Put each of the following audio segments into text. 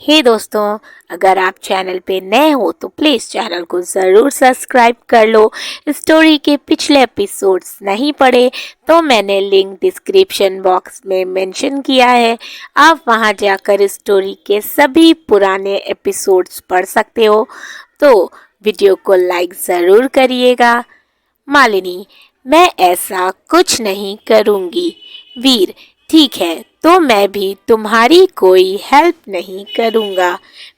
हे दोस्तों, अगर आप चैनल पे नए हो तो प्लीज़ चैनल को ज़रूर सब्सक्राइब कर लो। स्टोरी के पिछले एपिसोड्स नहीं पढ़े तो मैंने लिंक डिस्क्रिप्शन बॉक्स में मेंशन किया है। आप वहां जाकर स्टोरी के सभी पुराने एपिसोड्स पढ़ सकते हो। तो वीडियो को लाइक ज़रूर करिएगा। मालिनी, मैं ऐसा कुछ नहीं करूँगी। वीर, ठीक है, तो मैं भी तुम्हारी कोई हेल्प नहीं करूँगा।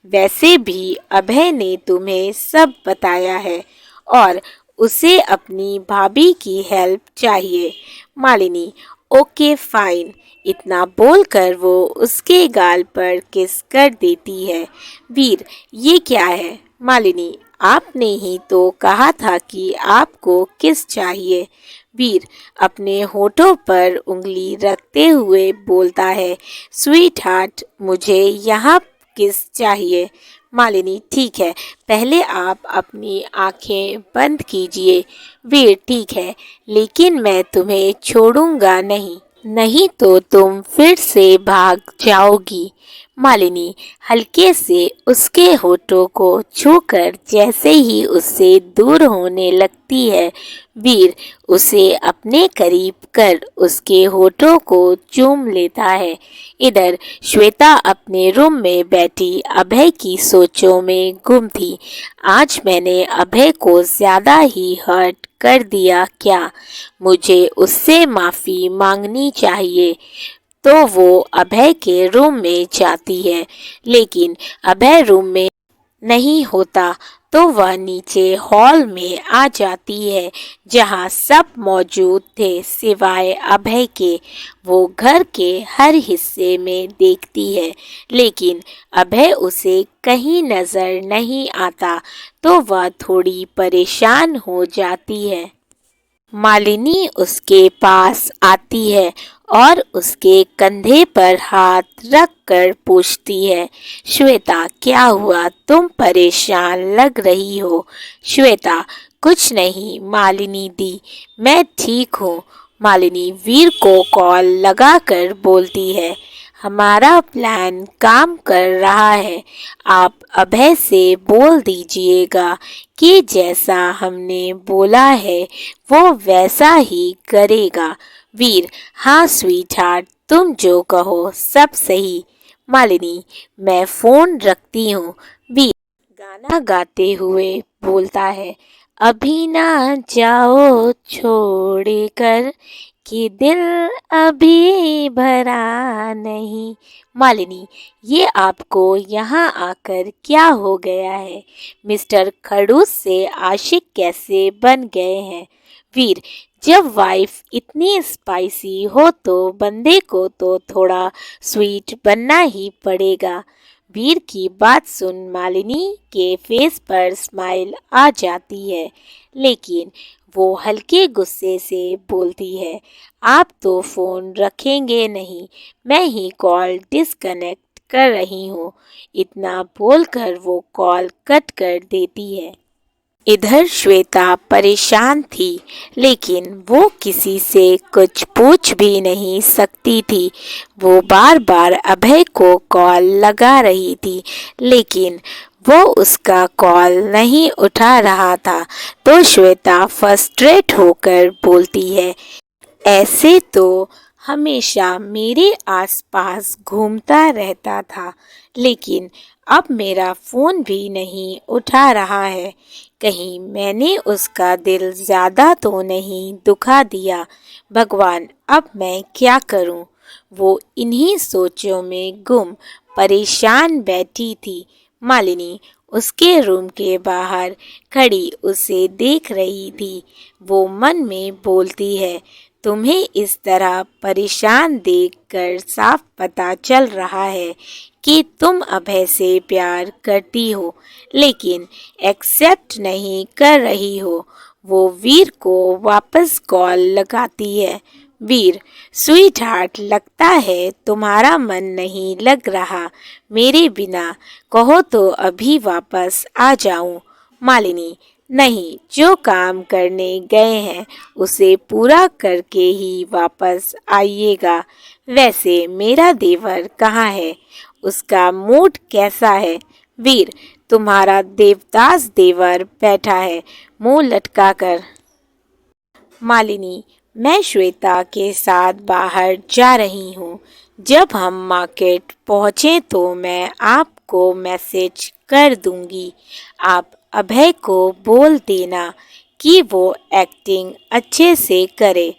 वैसे भी अभय ने तुम्हें सब बताया है और उसे अपनी भाभी की हेल्प चाहिए। Malini, okay fine. इतना बोलकर वो उसके गाल पर किस कर देती है। वीर, ये क्या है? मालिनी, आपने ही तो कहा था कि आपको किस चाहिए। वीर अपने होठों पर उंगली रखते हुए बोलता है, स्वीट हार्ट, मुझे यहाँ किस चाहिए। मालिनी, ठीक है, पहले आप अपनी आंखें बंद कीजिए। वीर, ठीक है, लेकिन मैं तुम्हें छोड़ूंगा नहीं, नहीं तो तुम फिर से भाग जाओगी। मालिनी हल्के से उसके होठों को छूकर जैसे ही उससे दूर होने लगती है, वीर उसे अपने करीब कर उसके होठों को चूम लेता है। इधर श्वेता अपने रूम में बैठी अभय की सोचों में गुम थी। आज मैंने अभय को ज्यादा ही हर्ट कर दिया क्या? मुझे उससे माफ़ी मांगनी चाहिए। तो वो अभय के रूम में जाती है, लेकिन अभय रूम में नहीं होता। तो वह नीचे हॉल में आ जाती है, जहाँ सब मौजूद थे सिवाय अभय के। वो घर के हर हिस्से में देखती है, लेकिन अभय उसे कहीं नजर नहीं आता। तो वह थोड़ी परेशान हो जाती है। मालिनी उसके पास आती है और उसके कंधे पर हाथ रख कर पूछती है, श्वेता क्या हुआ? तुम परेशान लग रही हो। श्वेता, कुछ नहीं मालिनी दी, मैं ठीक हूँ। मालिनी वीर को कॉल लगाकर बोलती है, हमारा प्लान काम कर रहा है। आप अभय से बोल दीजिएगा कि जैसा हमने बोला है वो वैसा ही करेगा। वीर, हाँ स्वीट हार्ट, तुम जो कहो सब सही। मालिनी, मैं फोन रखती हूँ। वीर गाना गाते हुए बोलता है, अभी ना जाओ छोड़ कर कि दिल अभी भरा नहीं। मालिनी, ये आपको यहाँ आकर क्या हो गया है? मिस्टर खड़ूस से आशिक कैसे बन गए हैं? वीर, जब वाइफ इतनी स्पाइसी हो तो बंदे को तो थोड़ा स्वीट बनना ही पड़ेगा। वीर की बात सुन मालिनी के फेस पर स्माइल आ जाती है, लेकिन वो हल्के गुस्से से बोलती है, आप तो फ़ोन रखेंगे नहीं, मैं ही कॉल डिस्कनेक्ट कर रही हूँ। इतना बोलकर वो कॉल कट कर देती है। इधर श्वेता परेशान थी, लेकिन वो किसी से कुछ पूछ भी नहीं सकती थी। वो बार बार अभय को कॉल लगा रही थी, लेकिन वो उसका कॉल नहीं उठा रहा था। तो श्वेता फ्रस्ट्रेट होकर बोलती है, ऐसे तो हमेशा मेरे आसपास घूमता रहता था, लेकिन अब मेरा फ़ोन भी नहीं उठा रहा है। कहीं मैंने उसका दिल ज़्यादा तो नहीं दुखा दिया। भगवान, अब मैं क्या करूं? वो इन्हीं सोचों में गुम परेशान बैठी थी। मालिनी उसके रूम के बाहर खड़ी उसे देख रही थी। वो मन में बोलती है, तुम्हें इस तरह परेशान देखकर साफ पता चल रहा है कि तुम अभय से प्यार करती हो, लेकिन एक्सेप्ट नहीं कर रही हो। वो वीर को वापस कॉल लगाती है। वीर, स्वीट हार्ट, लगता है तुम्हारा मन नहीं लग रहा मेरे बिना, कहो तो अभी वापस आ जाऊं। मालिनी, नहीं, जो काम करने गए हैं उसे पूरा करके ही वापस आइएगा। वैसे मेरा देवर कहाँ है? उसका मूड कैसा है? वीर, तुम्हारा देवदास देवर बैठा है मुंह लटकाकर। मालिनी, मैं श्वेता के साथ बाहर जा रही हूँ। जब हम मार्केट पहुँचे तो मैं आपको मैसेज कर दूंगी। आप अभय को बोल देना कि वो एक्टिंग अच्छे से करे।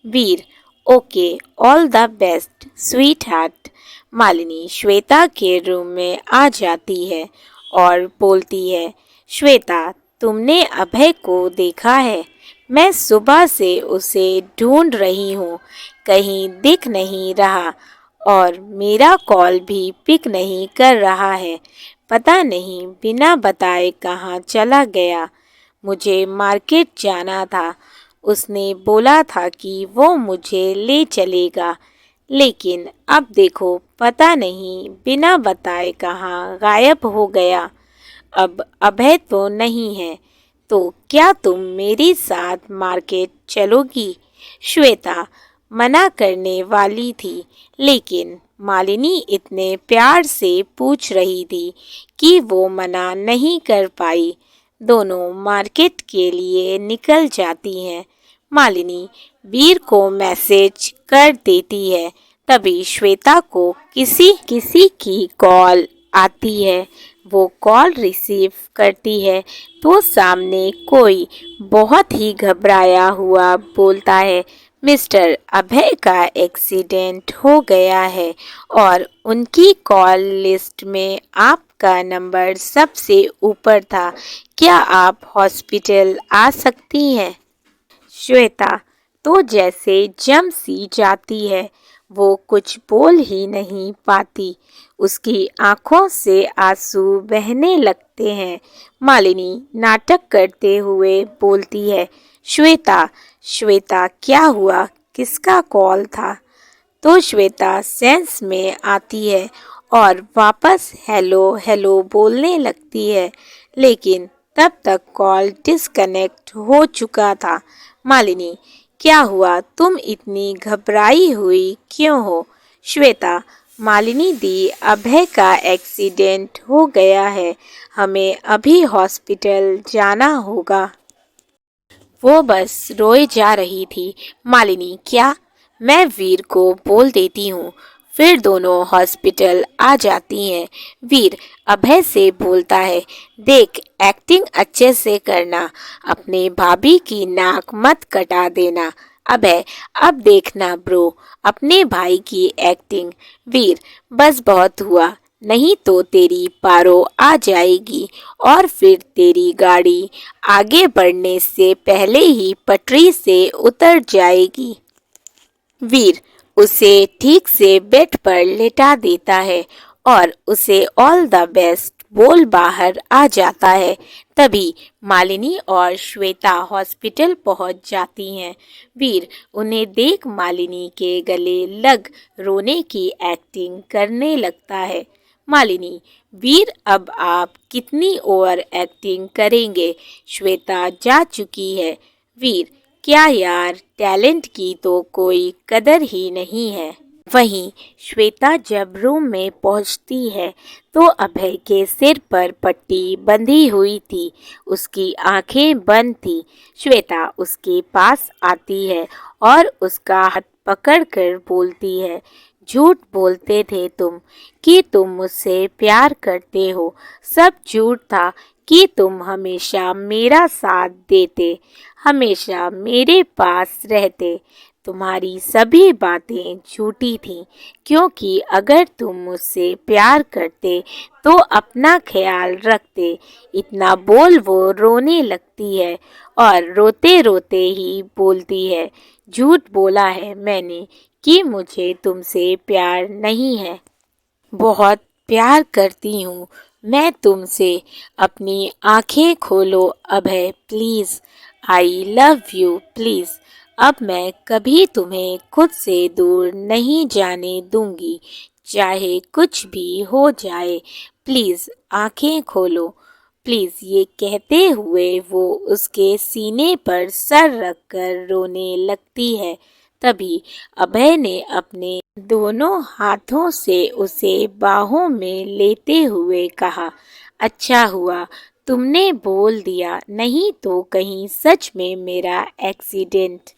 Veer, okay, all the best sweetheart. Malini Shweta के रूम में आ जाती है और बोलती है, श्वेता, तुमने अभय को देखा है? मैं सुबह से उसे ढूंढ रही हूँ, कहीं दिख नहीं रहा और मेरा कॉल भी पिक नहीं कर रहा है। पता नहीं बिना बताए कहाँ चला गया। मुझे मार्केट जाना था। उसने बोला था कि वो मुझे ले चलेगा, लेकिन अब देखो पता नहीं बिना बताए कहाँ गायब हो गया। अब अभय तो नहीं है, तो क्या तुम मेरे साथ मार्केट चलोगी? श्वेता मना करने वाली थी, लेकिन मालिनी इतने प्यार से पूछ रही थी कि वो मना नहीं कर पाई। दोनों मार्केट के लिए निकल जाती हैं। मालिनी वीर को मैसेज कर देती है। तभी श्वेता को किसी किसी की कॉल आती है। वो कॉल रिसीव करती है तो सामने कोई बहुत ही घबराया हुआ बोलता है, मिस्टर अभय का एक्सीडेंट हो गया है और उनकी कॉल लिस्ट में आपका नंबर सबसे ऊपर था। क्या आप हॉस्पिटल आ सकती हैं? श्वेता तो जैसे जम सी जाती है। वो कुछ बोल ही नहीं पाती। उसकी आंखों से आंसू बहने लगते हैं। मालिनी नाटक करते हुए बोलती है, श्वेता, श्वेता क्या हुआ? किसका कॉल था? तो श्वेता सेंस में आती है और वापस हेलो हेलो बोलने लगती है, लेकिन तब तक कॉल डिस्कनेक्ट हो चुका था। मालिनी, क्या हुआ? तुम इतनी घबराई हुई क्यों हो? श्वेता, मालिनी दी, अभय का एक्सीडेंट हो गया है। हमें अभी हॉस्पिटल जाना होगा। वो बस रोए जा रही थी। मालिनी, क्या? मैं वीर को बोल देती हूँ। फिर दोनों हॉस्पिटल आ जाती हैं। वीर अभय से बोलता है, देख, एक्टिंग अच्छे से करना, अपने भाभी की नाक मत कटा देना। अभय, अब देखना ब्रो, अपने भाई की एक्टिंग। वीर, बस बहुत हुआ, नहीं तो तेरी पारो आ जाएगी और फिर तेरी गाड़ी आगे बढ़ने से पहले ही पटरी से उतर जाएगी। वीर उसे ठीक से बेड पर लेटा देता है और उसे ऑल द बेस्ट बोल बाहर आ जाता है। तभी मालिनी और श्वेता हॉस्पिटल पहुंच जाती हैं। वीर उन्हें देख मालिनी के गले लग रोने की एक्टिंग करने लगता है। मालिनी, वीर अब आप कितनी ओवर एक्टिंग करेंगे? श्वेता जा चुकी है। वीर, क्या यार, टैलेंट की तो कोई कदर ही नहीं है। वहीं श्वेता जब रूम में पहुंचती है तो अभय के सिर पर पट्टी बंधी हुई थी। उसकी आंखें बंद थी। श्वेता उसके पास आती है और उसका हाथ पकड़कर बोलती है, झूठ बोलते थे तुम कि तुम मुझसे प्यार करते हो। सब झूठ था कि तुम हमेशा मेरा साथ देते, हमेशा मेरे पास रहते। तुम्हारी सभी बातें झूठी थीं, क्योंकि अगर तुम मुझसे प्यार करते तो अपना ख्याल रखते। इतना बोल वो रोने लगती है और रोते रोते ही बोलती है, झूठ बोला है मैंने कि मुझे तुमसे प्यार नहीं है। बहुत प्यार करती हूँ मैं तुमसे। अपनी आंखें खोलो Abhay, please. I love you, please. अब मैं कभी तुम्हें खुद से दूर नहीं जाने दूंगी, चाहे कुछ भी हो जाए। प्लीज़ आंखें खोलो, प्लीज़। ये कहते हुए वो उसके सीने पर सर रखकर रोने लगती है। तभी अभय ने अपने दोनों हाथों से उसे बाहों में लेते हुए कहा, अच्छा हुआ तुमने बोल दिया, नहीं तो कहीं सच में मेरा एक्सीडेंट।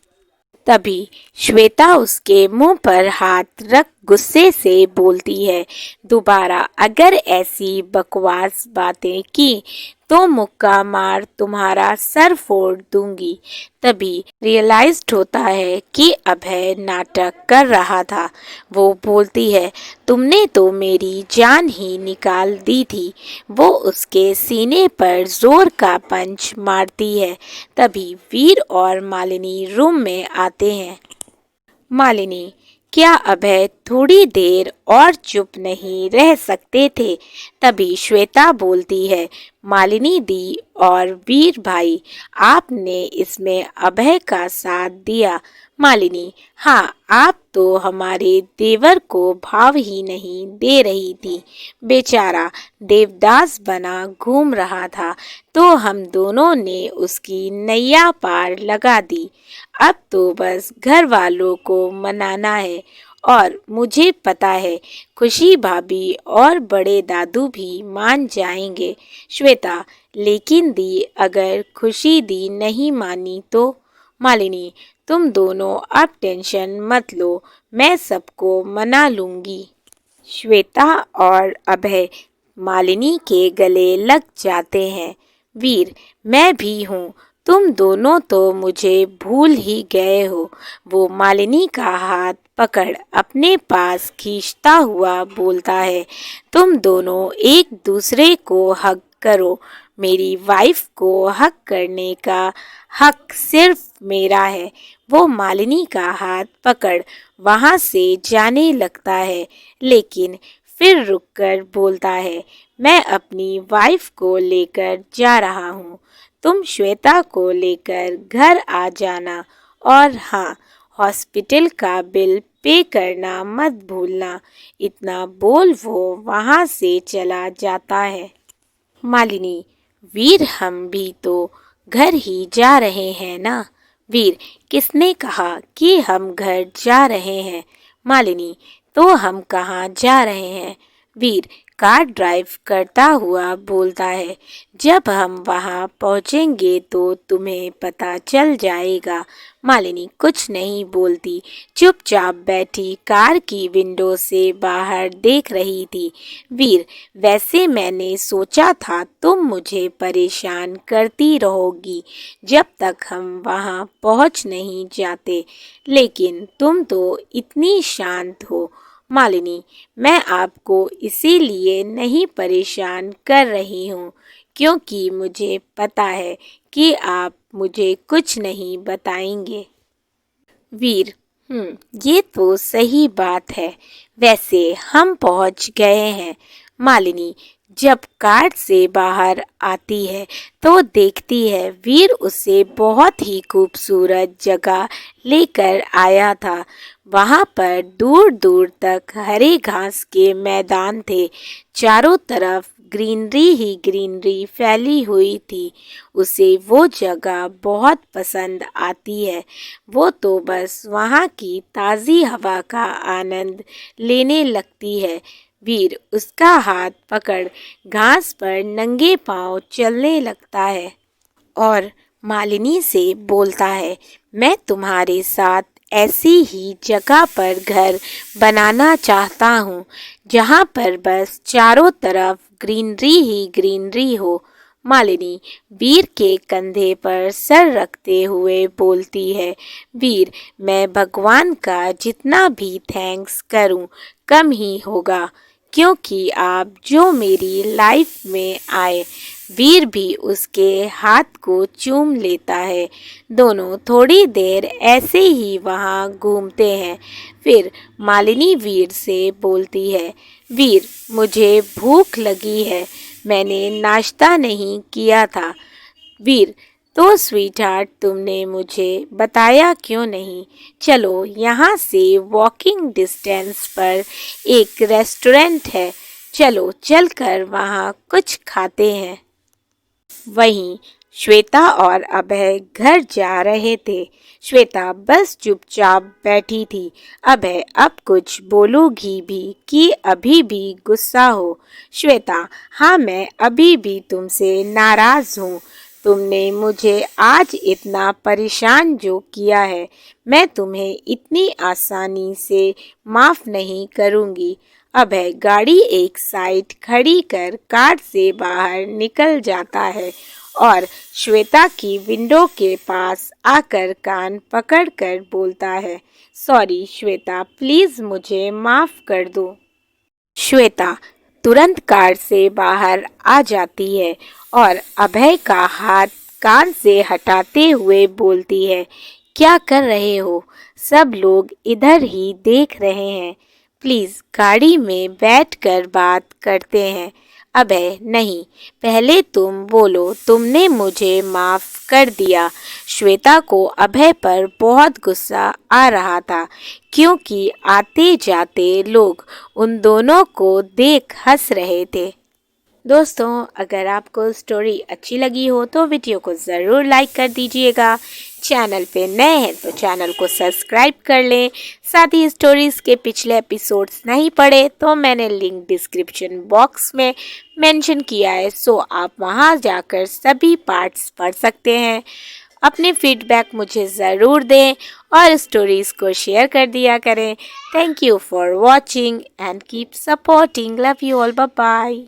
तभी श्वेता उसके मुंह पर हाथ रख गुस्से से बोलती है, दोबारा अगर ऐसी बकवास बातें की तो मुक्का मार तुम्हारा सर फोड़ दूंगी। तभी रियलाइज्ड होता है कि अभय नाटक कर रहा था। वो बोलती है, तुमने तो मेरी जान ही निकाल दी थी। वो उसके सीने पर जोर का पंच मारती है। तभी वीर और मालिनी रूम में आते हैं। मालिनी, क्या अभय थोड़ी देर और चुप नहीं रह सकते थे? तभी श्वेता बोलती है, मालिनी दी और वीर भाई, आपने इसमें अभय का साथ दिया। मालिनी, हाँ, आप तो हमारे देवर को भाव ही नहीं दे रही थी। बेचारा देवदास बना घूम रहा था तो हम दोनों ने उसकी नैया पार लगा दी। अब तो बस घर वालों को मनाना है और मुझे पता है खुशी भाभी और बड़े दादू भी मान जाएंगे। श्वेता, लेकिन दी अगर खुशी दी नहीं मानी तो? मालिनी, तुम दोनों अब टेंशन मत लो, मैं सबको मना लूंगी। श्वेता और अभय मालिनी के गले लग जाते हैं। वीर, मैं भी हूँ, तुम दोनों तो मुझे भूल ही गए हो। वो मालिनी का हाथ पकड़ अपने पास खींचता हुआ बोलता है, तुम दोनों एक दूसरे को हक करो। मेरी वाइफ को हक करने का हक सिर्फ मेरा है। वो मालिनी का हाथ पकड़ वहां से जाने लगता है, लेकिन फिर रुककर बोलता है, मैं अपनी वाइफ को लेकर जा रहा हूँ। तुम श्वेता को लेकर घर आ जाना और हाँ, हॉस्पिटल का बिल पे करना मत भूलना। इतना बोल वो वहां से चला जाता है। मालिनी, वीर, हम भी तो घर ही जा रहे हैं ना? वीर, किसने कहा कि हम घर जा रहे हैं? मालिनी, तो हम कहाँ जा रहे हैं? वीर कार ड्राइव करता हुआ बोलता है, जब हम वहां पहुंचेंगे तो तुम्हें पता चल जाएगा। मालिनी कुछ नहीं बोलती, चुपचाप बैठी कार की विंडो से बाहर देख रही थी। वीर, वैसे मैंने सोचा था तुम मुझे परेशान करती रहोगी जब तक हम वहां पहुंच नहीं जाते, लेकिन तुम तो इतनी शांत हो। मालिनी, मैं आपको इसीलिए नहीं परेशान कर रही हूँ क्योंकि मुझे पता है कि आप मुझे कुछ नहीं बताएंगे। वीर, ये तो सही बात है। वैसे हम पहुंच गए हैं। मालिनी जब कार से बाहर आती है तो देखती है वीर उसे बहुत ही खूबसूरत जगह लेकर आया था। वहां पर दूर दूर तक हरे घास के मैदान थे, चारों तरफ ग्रीनरी ही ग्रीनरी फैली हुई थी। उसे वो जगह बहुत पसंद आती है। वो तो बस वहाँ की ताज़ी हवा का आनंद लेने लगती है। वीर उसका हाथ पकड़ घास पर नंगे पांव चलने लगता है और मालिनी से बोलता है, मैं तुम्हारे साथ ऐसी ही जगह पर घर बनाना चाहता हूँ जहाँ पर बस चारों तरफ ग्रीनरी ही ग्रीनरी हो। मालिनी वीर के कंधे पर सर रखते हुए बोलती है, वीर, मैं भगवान का जितना भी थैंक्स करूं कम ही होगा क्योंकि आप जो मेरी लाइफ में आए। वीर भी उसके हाथ को चूम लेता है। दोनों थोड़ी देर ऐसे ही वहाँ घूमते हैं। फिर मालिनी वीर से बोलती है, वीर, मुझे भूख लगी है, मैंने नाश्ता नहीं किया था। वीर, तो स्वीटहार्ट तुमने मुझे बताया क्यों नहीं? चलो, यहाँ से वॉकिंग डिस्टेंस पर एक रेस्टोरेंट है, चलो चलकर वहाँ कुछ खाते हैं। वहीं श्वेता और अभय घर जा रहे थे। श्वेता बस चुपचाप बैठी थी। अभय अब कुछ बोलूगी भी कि अभी भी गुस्सा हो। श्वेता, हाँ, मैं अभी भी तुमसे नाराज हूँ। तुमने मुझे आज इतना परेशान जो किया है, मैं तुम्हें इतनी आसानी से माफ नहीं करूँगी। अभय गाड़ी एक साइड खड़ी कर कार से बाहर निकल जाता है और श्वेता की विंडो के पास आकर कान पकड़कर बोलता है, सॉरी श्वेता, प्लीज मुझे माफ कर दो। श्वेता तुरंत कार से बाहर आ जाती है और अभय का हाथ कान से हटाते हुए बोलती है, क्या कर रहे हो? सब लोग इधर ही देख रहे हैं। प्लीज गाड़ी में बैठकर बात करते हैं। अभय, नहीं, पहले तुम बोलो तुमने मुझे माफ कर दिया। श्वेता को अभय पर बहुत गुस्सा आ रहा था क्योंकि आते जाते लोग उन दोनों को देख हंस रहे थे। दोस्तों, अगर आपको स्टोरी अच्छी लगी हो तो वीडियो को ज़रूर लाइक कर दीजिएगा। चैनल पे नए हैं तो चैनल को सब्सक्राइब कर लें। साथ ही स्टोरीज़ के पिछले एपिसोड्स नहीं पढ़े तो मैंने लिंक डिस्क्रिप्शन बॉक्स में मेंशन किया है, सो आप वहां जाकर सभी पार्ट्स पढ़ सकते हैं। अपने फीडबैक मुझे ज़रूर दें और स्टोरीज़ को शेयर कर दिया करें। Thank you for watching and keep supporting. Love you all, bye bye.